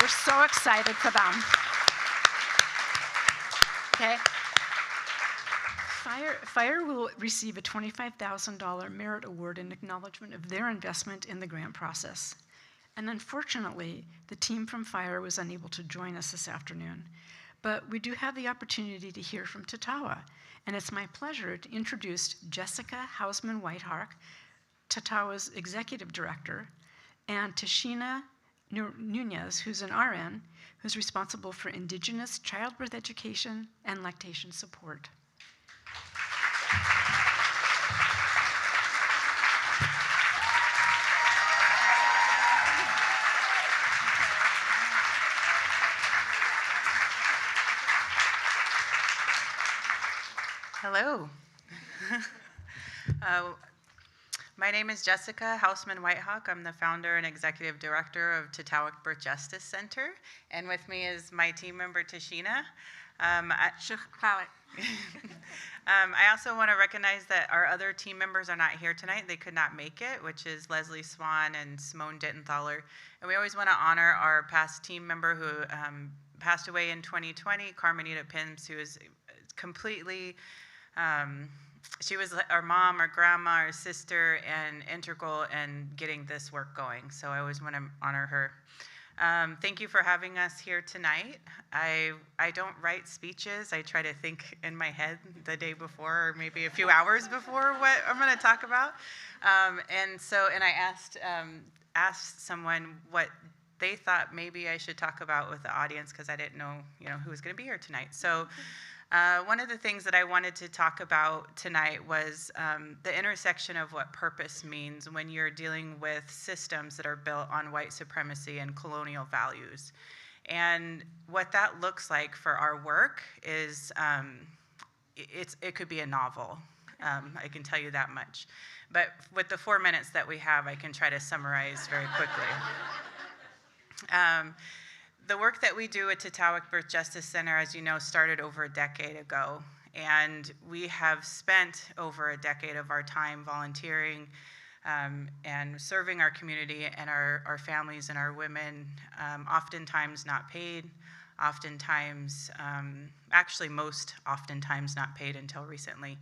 We're so excited for them. Okay. Fire will receive a $25,000 merit award in acknowledgement of their investment in the grant process. And unfortunately, the team from Fire was unable to join us this afternoon. But we do have the opportunity to hear from Tatawa, and it's my pleasure to introduce Jessica Hausman-Whitehawk, Tatawa's executive director, and Tashina Nunez, who's an RN, who's responsible for Indigenous childbirth education and lactation support. Hello. My name is Jessica Hausman-Whitehawk. I'm the founder and executive director of Tatawa Birth Justice Center. And with me is my team member, Tashina. I also want to recognize that our other team members are not here tonight. They could not make it, which is Leslie Swan and Simone Dittenthaler. And we always want to honor our past team member who passed away in 2020, Carmenita Pims, who is completely, she was our mom, our grandma, our sister, and integral in getting this work going. So I always want to honor her. Thank you for having us here tonight. I don't write speeches. I try to think in my head the day before or maybe a few hours before what I'm going to talk about. And I asked someone what they thought maybe I should talk about with the audience because I didn't know, who was going to be here tonight. So one of the things that I wanted to talk about tonight was the intersection of what purpose means when you're dealing with systems that are built on white supremacy and colonial values. And what that looks like for our work is it could be a novel. I can tell you that much. But with the 4 minutes that we have, I can try to summarize very quickly. The work that we do at Tatawa Birth Justice Center, as you know, started over a decade ago. And we have spent over a decade of our time volunteering and serving our community and our families and our women, oftentimes not paid, oftentimes, actually most oftentimes not paid until recently.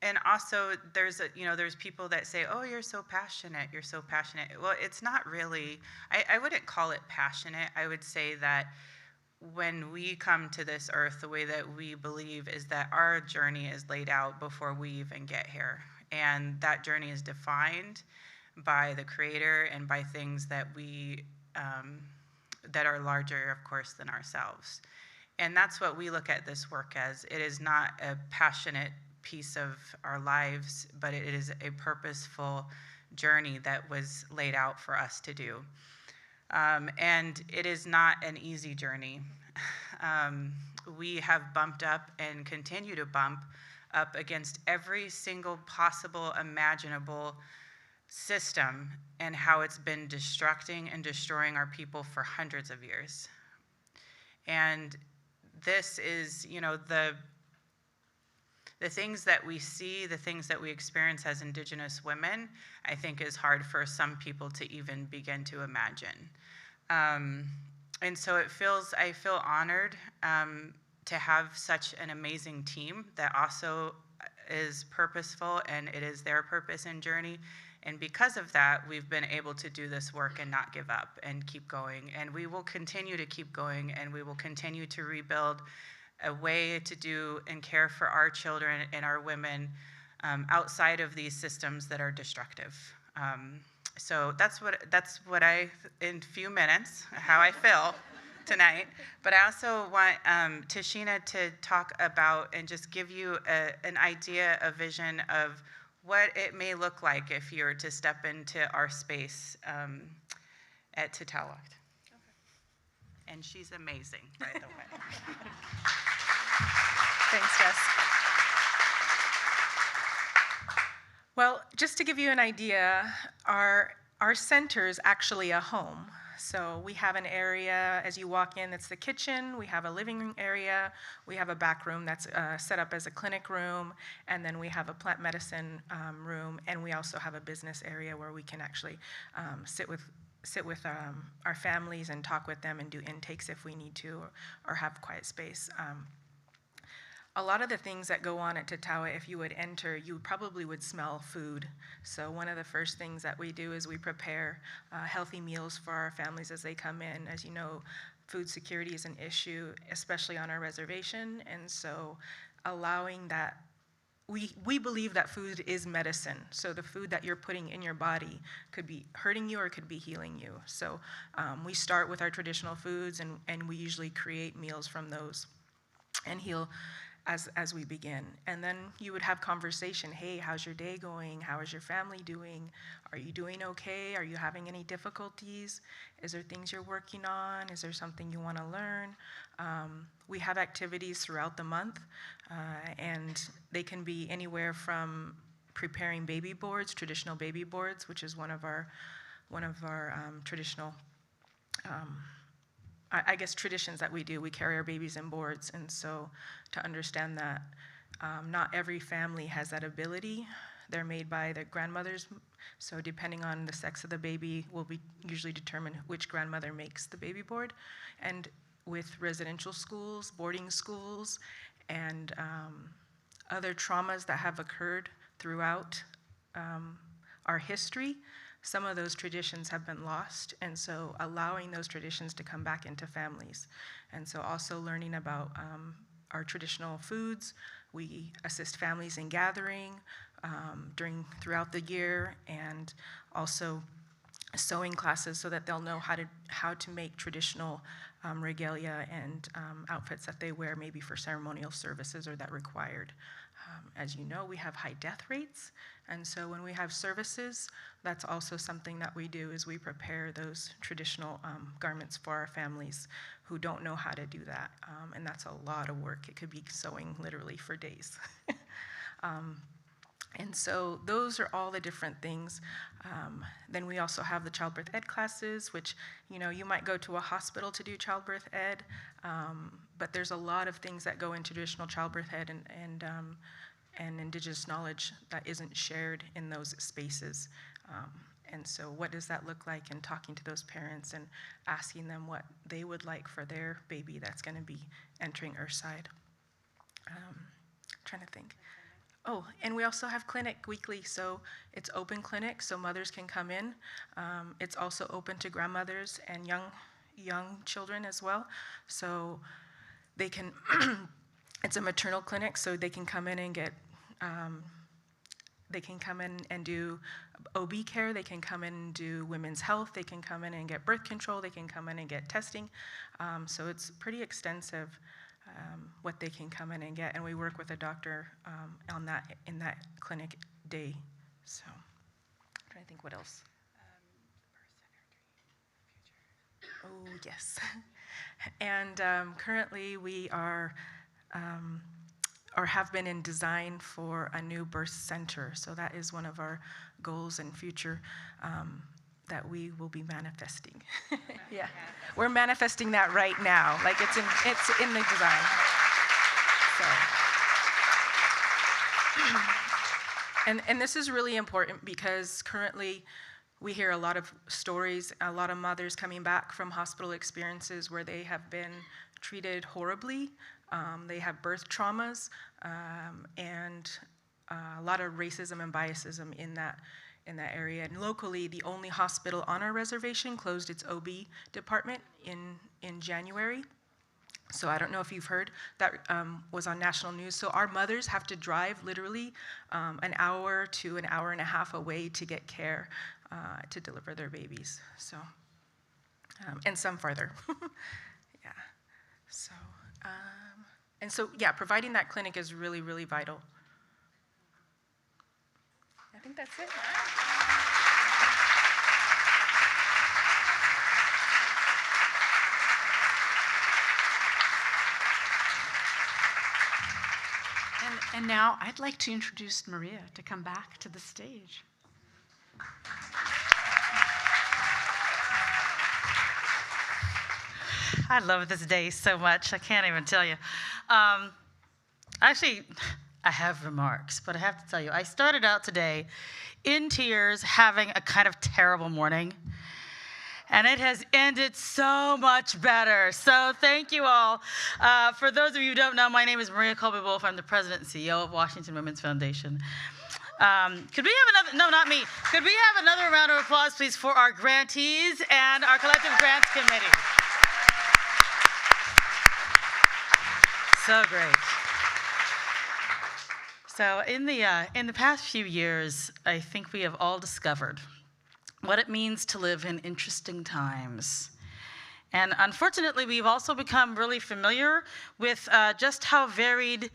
And also, there's people that say, "Oh, you're so passionate. You're so passionate." Well, it's not really. I wouldn't call it passionate. I would say that when we come to this earth, the way that we believe is that our journey is laid out before we even get here, and that journey is defined by the Creator and by things that we that are larger, of course, than ourselves. And that's what we look at this work as. It is not a passionate piece of our lives, but it is a purposeful journey that was laid out for us to do. And it is not an easy journey. We have bumped up and continue to bump up against every single possible imaginable system and how it's been destructing and destroying our people for hundreds of years. And this is, the things that we see, the things that we experience as Indigenous women, I think is hard for some people to even begin to imagine. And so I feel honored to have such an amazing team that also is purposeful, and it is their purpose and journey. And because of that, we've been able to do this work and not give up and keep going. And we will continue to keep going, and we will continue to rebuild a way to do and care for our children and our women outside of these systems that are destructive. So that's what I, in few minutes, how I feel tonight. But I also want Tashina to talk about and just give you an idea, a vision of what it may look like if you were to step into our space at Tetawacht. And she's amazing, by the way. Thanks, Jess. Well, just to give you an idea, our center is actually a home. So we have an area, as you walk in, that's the kitchen. We have a living room area. We have a back room that's set up as a clinic room. And then we have a plant medicine room. And we also have a business area where we can actually sit with our families and talk with them and do intakes if we need to, or have quiet space. A lot of the things that go on at Tatawa, if you would enter, you probably would smell food. So one of the first things that we do is we prepare healthy meals for our families as they come in. As you know, food security is an issue, especially on our reservation. And so allowing that, we believe that food is medicine. So the food that you're putting in your body could be hurting you or could be healing you. So we start with our traditional foods, and we usually create meals from those and heal as we begin. And then you would have conversation. Hey, how's your day going? How is your family doing? Are you doing okay? Are you having any difficulties? Is there things you're working on? Is there something you want to learn? We have activities throughout the month, and they can be anywhere from preparing baby boards, traditional baby boards, which is one of our traditional I guess traditions that we do. We carry our babies in boards, and so to understand that not every family has that ability. They're made by their grandmothers, so depending on the sex of the baby will be usually determine which grandmother makes the baby board. And with residential schools, boarding schools, and other traumas that have occurred throughout our history, some of those traditions have been lost, and so allowing those traditions to come back into families. And so also learning about our traditional foods. We assist families in gathering throughout the year, and also sewing classes so that they'll know how to make traditional regalia and outfits that they wear maybe for ceremonial services or that required. As you know, we have high death rates, and so when we have services, that's also something that we do, is we prepare those traditional garments for our families who don't know how to do that, and that's a lot of work. It could be sewing literally for days. And so those are all the different things. Then we also have the childbirth ed classes, which, you know, you might go to a hospital to do childbirth ed, but there's a lot of things that go in traditional childbirth ed and indigenous knowledge that isn't shared in those spaces. And so what does that look like, and talking to those parents and asking them what they would like for their baby that's going to be entering Earthside. Trying to think. Oh, and we also have clinic weekly, so it's open clinic, so mothers can come in. It's also open to grandmothers and young children as well, so they can, it's a maternal clinic, so they can come in and get, they can come in and do OB care, they can come in and do women's health, they can come in and get birth control, they can come in and get testing, so it's pretty extensive. What they can come in and get, and we work with a doctor on that in that clinic day. So, I'm trying to think what else. Oh yes, and currently we are or have been in design for a new birth center. So that is one of our goals and future. That we will be manifesting. Yeah, we're manifesting that right now. Like it's in the design. So, and this is really important because currently we hear a lot of stories, a lot of mothers coming back from hospital experiences where they have been treated horribly. They have birth traumas and a lot of racism and biasism in that area. And locally, the only hospital on our reservation closed its OB department in January. So I don't know if you've heard, that was on national news. So our mothers have to drive literally an hour to an hour and a half away to get care. to deliver their babies. So, and some farther. Yeah. So, and so, yeah, providing that clinic is really, really vital. I think that's it. And now I'd like to introduce Maria to come back to the stage. I love this day so much. I can't even tell you. Actually, I have remarks, but I have to tell you, I started out today in tears, having a kind of terrible morning. And it has ended so much better. So thank you all. For those of you who don't know, my name is Maria Colby-Wolf. I'm the president and CEO of Washington Women's Foundation. Could we have another, no, not me. Could we have another round of applause, please, for our grantees and our collective grants committee? So great. So in the past few years, I think we have all discovered what it means to live in interesting times. And unfortunately, we've also become really familiar with just how varied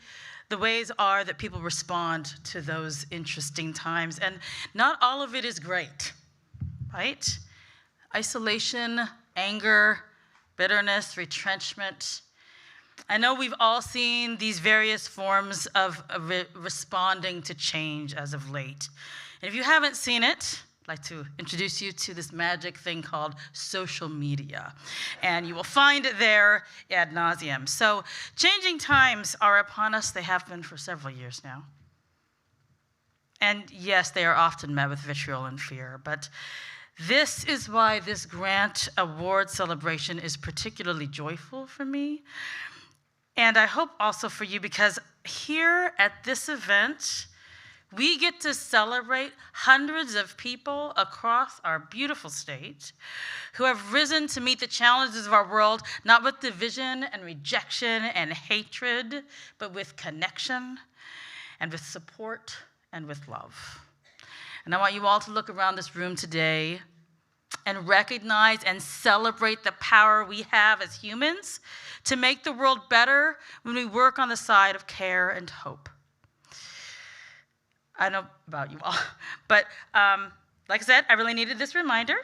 the ways are that people respond to those interesting times. And not all of it is great, right? Isolation, anger, bitterness, retrenchment. I know we've all seen these various forms of responding to change as of late. And if you haven't seen it, I'd like to introduce you to this magic thing called social media. And you will find it there ad nauseum. So changing times are upon us. They have been for several years now. And yes, they are often met with vitriol and fear. But this is why this grant award celebration is particularly joyful for me. And I hope also for you, because here at this event, we get to celebrate hundreds of people across our beautiful state who have risen to meet the challenges of our world, not with division and rejection and hatred, but with connection and with support and with love. And I want you all to look around this room today and recognize and celebrate the power we have as humans to make the world better when we work on the side of care and hope. I don't know about you all, but like I said, I really needed this reminder.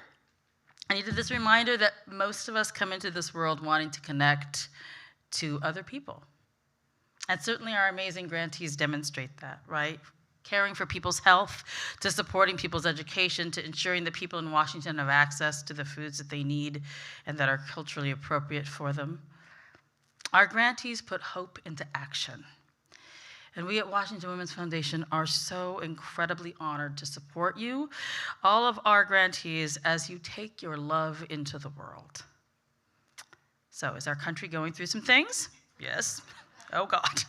I needed this reminder that most of us come into this world wanting to connect to other people. And certainly our amazing grantees demonstrate that, right? Caring for people's health, to supporting people's education, to ensuring that people in Washington have access to the foods that they need and that are culturally appropriate for them. Our grantees put hope into action. And we at Washington Women's Foundation are so incredibly honored to support you, all of our grantees, as you take your love into the world. So is our country going through some things? Yes. Oh, God.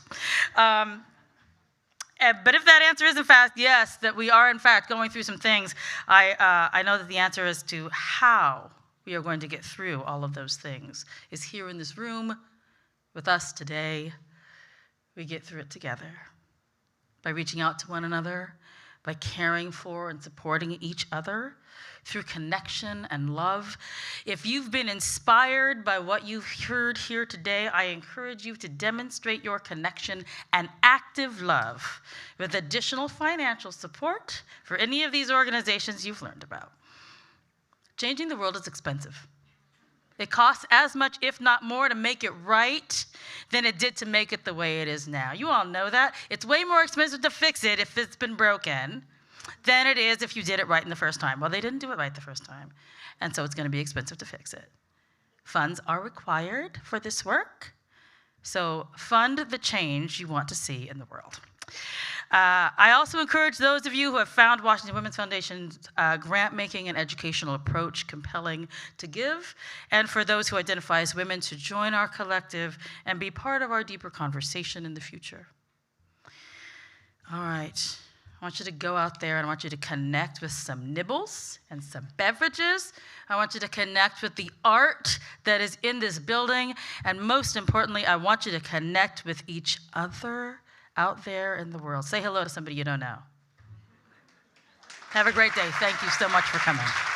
But if that answer is in fact yes, that we are in fact going through some things, I know that the answer as to how we are going to get through all of those things is here in this room with us today. We get through it together by reaching out to one another, by caring for and supporting each other through connection and love. If you've been inspired by what you've heard here today, I encourage you to demonstrate your connection and active love with additional financial support for any of these organizations you've learned about. Changing the world is expensive. It costs as much, if not more, to make it right than it did to make it the way it is now. You all know that. It's way more expensive to fix it if it's been broken than it is if you did it right in the first time. Well, they didn't do it right the first time, and so it's going to be expensive to fix it. Funds are required for this work, so fund the change you want to see in the world. I also encourage those of you who have found Washington Women's Foundation's grant-making and educational approach compelling to give, and for those who identify as women to join our collective and be part of our deeper conversation in the future. All right. I want you to go out there and I want you to connect with some nibbles and some beverages. I want you to connect with the art that is in this building. And most importantly, I want you to connect with each other out there in the world. Say hello to somebody you don't know. Have a great day. Thank you so much for coming.